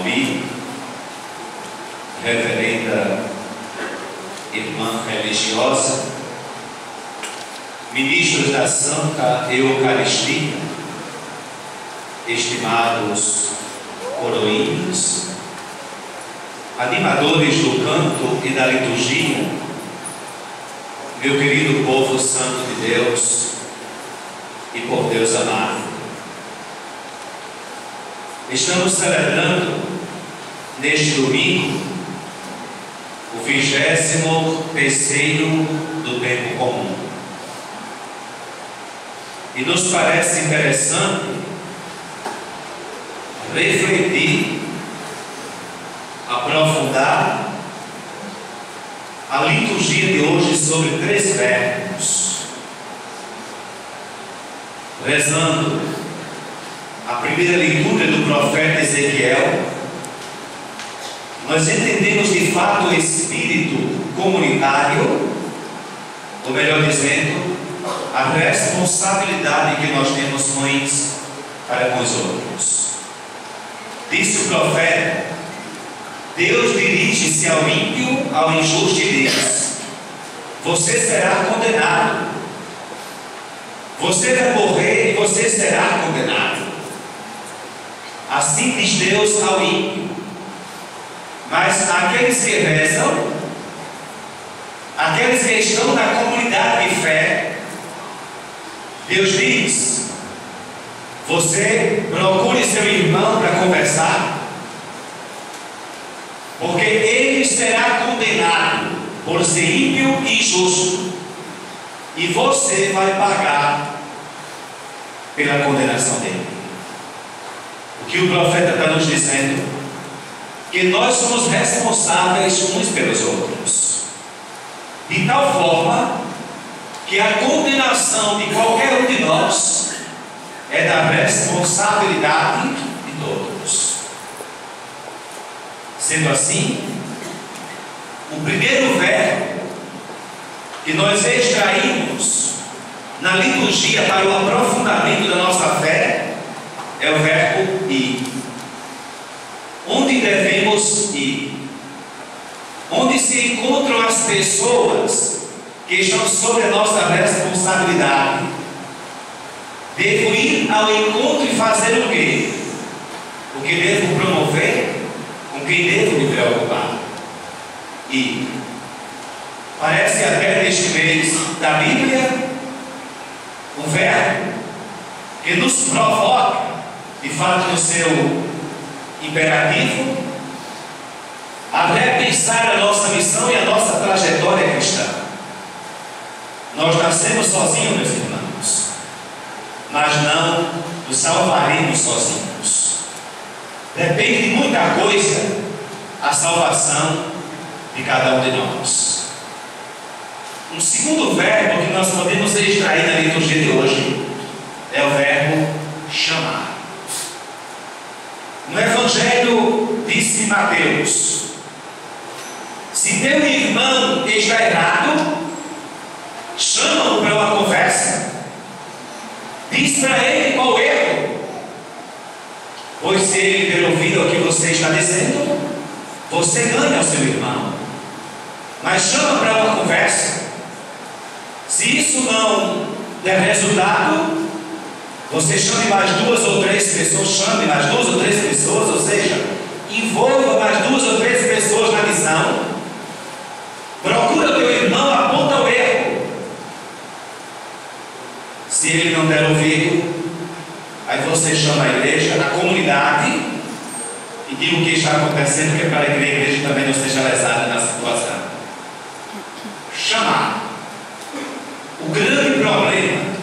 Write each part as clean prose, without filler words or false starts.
Bi, reverenda irmã religiosa, ministros da Santa Eucaristia, estimados coroinhos, animadores do canto e da liturgia, meu querido povo santo de Deus e por Deus amado. Estamos celebrando neste domingo o 23º do tempo comum. E nos parece interessante refletir, aprofundar a liturgia de hoje sobre 3 verbos. Rezando a primeira leitura do profeta Ezequiel, nós entendemos de fato o espírito comunitário, ou melhor dizendo, a responsabilidade que nós temos uns para com os outros. Disse o profeta: Deus dirige-se ao ímpio, ao injusto e diz: você será condenado. Você vai morrer e você será condenado. Assim diz Deus ao ímpio. Mas aqueles que rezam, aqueles que estão na comunidade de fé, Deus diz: você procure seu irmão para conversar, porque ele será condenado por ser ímpio e injusto, e você vai pagar pela condenação dele. O que o profeta está nos dizendo? Que nós somos responsáveis uns pelos outros, de tal forma que a condenação de qualquer um de nós é da responsabilidade de todos. Sendo assim, o primeiro verbo que nós extraímos na liturgia para o aprofundamento da nossa fé é o verbo ir. Onde devemos ir? Onde se encontram as pessoas que estão sob a nossa responsabilidade? Devo ir ao encontro e fazer o quê? O que devo promover? Com quem devo me preocupar? E parece até neste mês da Bíblia um verbo que nos provoca, de fato no seu imperativo, a repensar a nossa missão e a nossa trajetória cristã. Nós nascemos sozinhos, meus irmãos, mas não nos salvaremos sozinhos. Depende de muita coisa a salvação de cada um de nós. Um segundo verbo que nós podemos extrair na liturgia de hoje é o verbo chamar. No Evangelho disse Mateus: se teu irmão está errado, chama-o para uma conversa, diz para ele qual o erro, pois se ele ter ouvido o que você está dizendo, você ganha o seu irmão. Mas chama para uma conversa. Se isso não der resultado, você chame mais 2 ou 3 pessoas, chame mais 2 ou 3 pessoas, ou seja, envolva mais 2 ou 3 pessoas na missão. Procura o teu irmão, aponta o erro. Se ele não der ouvido, aí você chama a igreja, a comunidade, e diga o que está acontecendo, que é para que a igreja também não seja lesada na situação. Chamar. O grande problema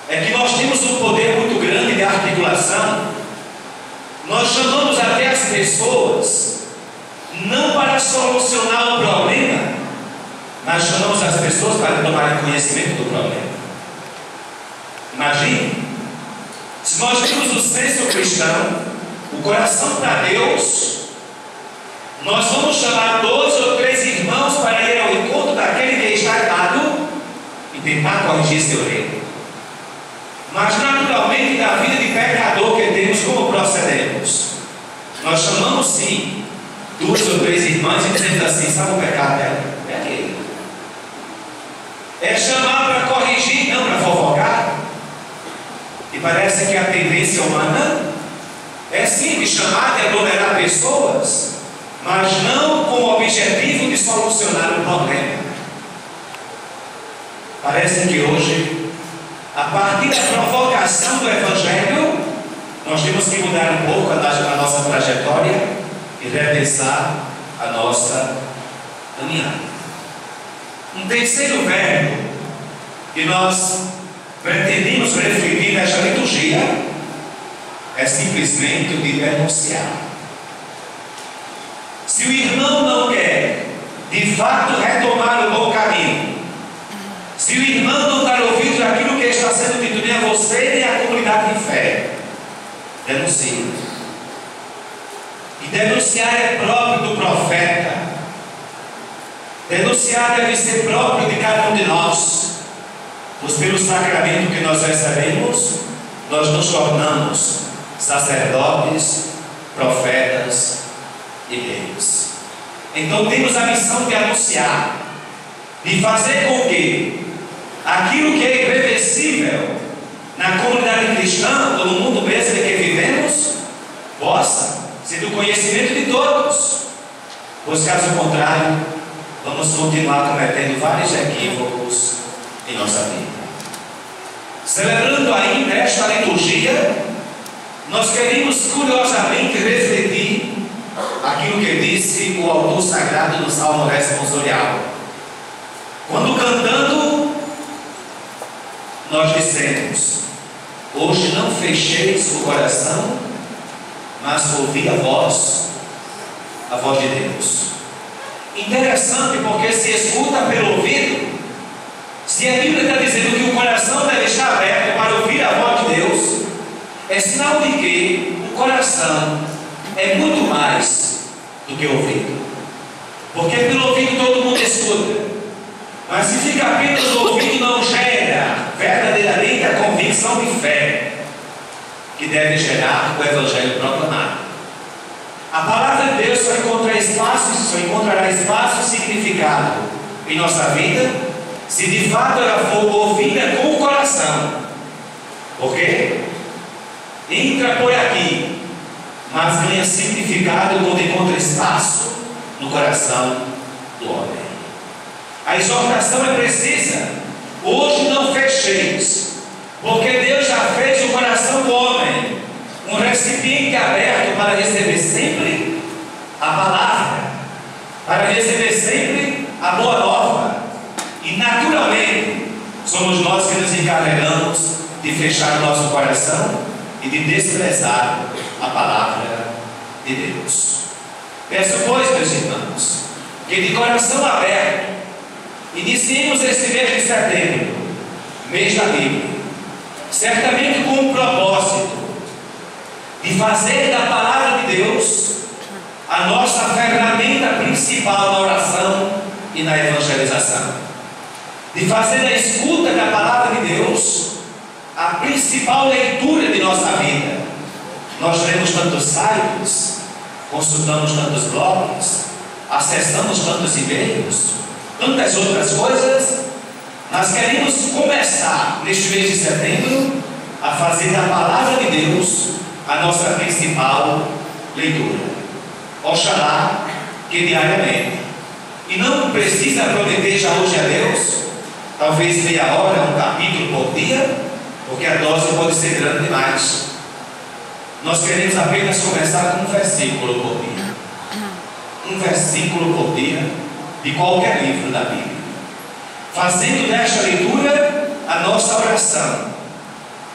é que nós temos um poder muito grande de articulação. Nós chamamos até as pessoas não para solucionar o problema, mas chamamos as pessoas para tomarem conhecimento do problema. Imagine, se nós temos o senso cristão, o coração para Deus, nós vamos chamar 2 ou 3 irmãos para ir ao encontro daquele que está errado e tentar corrigir seu erro. Mas naturalmente, da vida de pecador que temos, como procedemos? Nós chamamos sim 2 ou 3 irmãs e dizemos assim: sabe o pecado dela? É aquele. É chamar para corrigir, não para fofocar. E parece que a tendência humana é sim de chamar, de aglomerar pessoas, mas não com o objetivo de solucionar o problema. Parece que hoje, a partir da provocação do Evangelho, nós temos que mudar um pouco a nossa trajetória e repensar a nossa caminhada. Um terceiro verbo que nós pretendemos refletir nesta liturgia é simplesmente o de denunciar. Se o irmão não quer de fato retomar o bom caminho, se o irmão não dar ouvido àquilo que está sendo dito nem a você nem à comunidade de fé, denuncie. E denunciar é próprio do profeta. Denunciar deve ser próprio de cada um de nós, pois pelo sacramento que nós recebemos, nós nos tornamos sacerdotes, profetas e reis. Então temos a missão de anunciar, de fazer com que aquilo que é irreversível na comunidade cristã, ou no mundo mesmo em que vivemos, possa ser do conhecimento de todos, pois caso contrário, vamos continuar cometendo vários equívocos em nossa vida. Celebrando ainda esta liturgia, nós queremos curiosamente refletir aquilo que disse o autor sagrado do Salmo responsorial. Quando cantando, nós dissemos: hoje não fecheis o coração, mas ouvi a voz de Deus. Interessante, porque se escuta pelo ouvido. Se a Bíblia está dizendo que o coração deve estar aberto para ouvir a voz de Deus, é sinal de que o coração é muito mais do que o ouvido. Porque pelo ouvido todo mundo escuta, mas se fica apenas o ouvido, não gera verdadeiramente a convicção de fé que deve gerar o Evangelho proclamado. A palavra de Deus só encontrará espaço e significado em nossa vida se de fato ela for ouvida com o coração. Por quê? Entra por aqui, mas ganha significado quando encontra espaço no coração do homem. A exortação é precisa: hoje não fecheis, porque Deus já fez o coração do homem um recipiente aberto para receber sempre a palavra, para receber sempre a boa nova. E naturalmente somos nós que nos encarregamos de fechar o nosso coração e de desprezar a palavra de Deus. Peço, pois, meus irmãos, que de coração aberto iniciemos esse mês de setembro, mês da Bíblia, certamente com um propósito de fazer da palavra de Deus a nossa ferramenta principal na oração e na evangelização, de fazer da escuta da palavra de Deus a principal leitura de nossa vida. Nós lemos tantos sites, consultamos tantos blogs, acessamos tantos e-mails, tantas outras coisas. Nós queremos começar neste mês de setembro a fazer da palavra de Deus a nossa principal leitura. Oxalá que diariamente, e não precisa prometer já hoje a Deus, talvez meia hora, um capítulo por dia, porque a dose pode ser grande demais. Nós queremos apenas começar com um versículo por dia. Um versículo por dia de qualquer livro da Bíblia, fazendo desta leitura a nossa oração,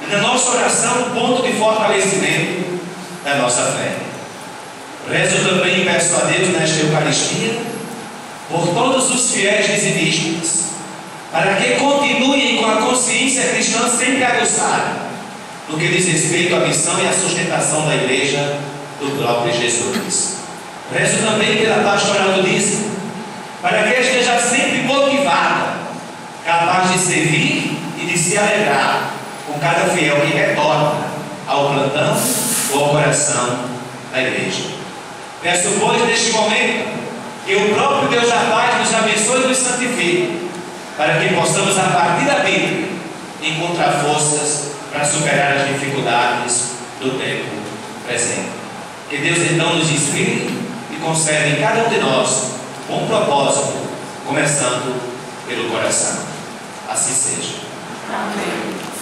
e na nossa oração um ponto de fortalecimento da nossa fé. Rezo também e peço a Deus nesta Eucaristia por todos os fiéis dizimistas, para que continuem com a consciência cristã sempre aguçada no que diz respeito à missão e à sustentação da Igreja do próprio Jesus. Rezo também pela pastoral do dízimo, para que esteja sempre motivada, capaz de servir e de se alegrar com cada fiel que retorna ao plantão ou ao coração da igreja. Peço, pois, neste momento, que o próprio Deus da paz nos abençoe e nos santifique, para que possamos, a partir da Bíblia, encontrar forças para superar as dificuldades do tempo presente. Que Deus então nos inspire e conceda em cada um de nós um propósito, começando pelo coração. Assim seja. Amém.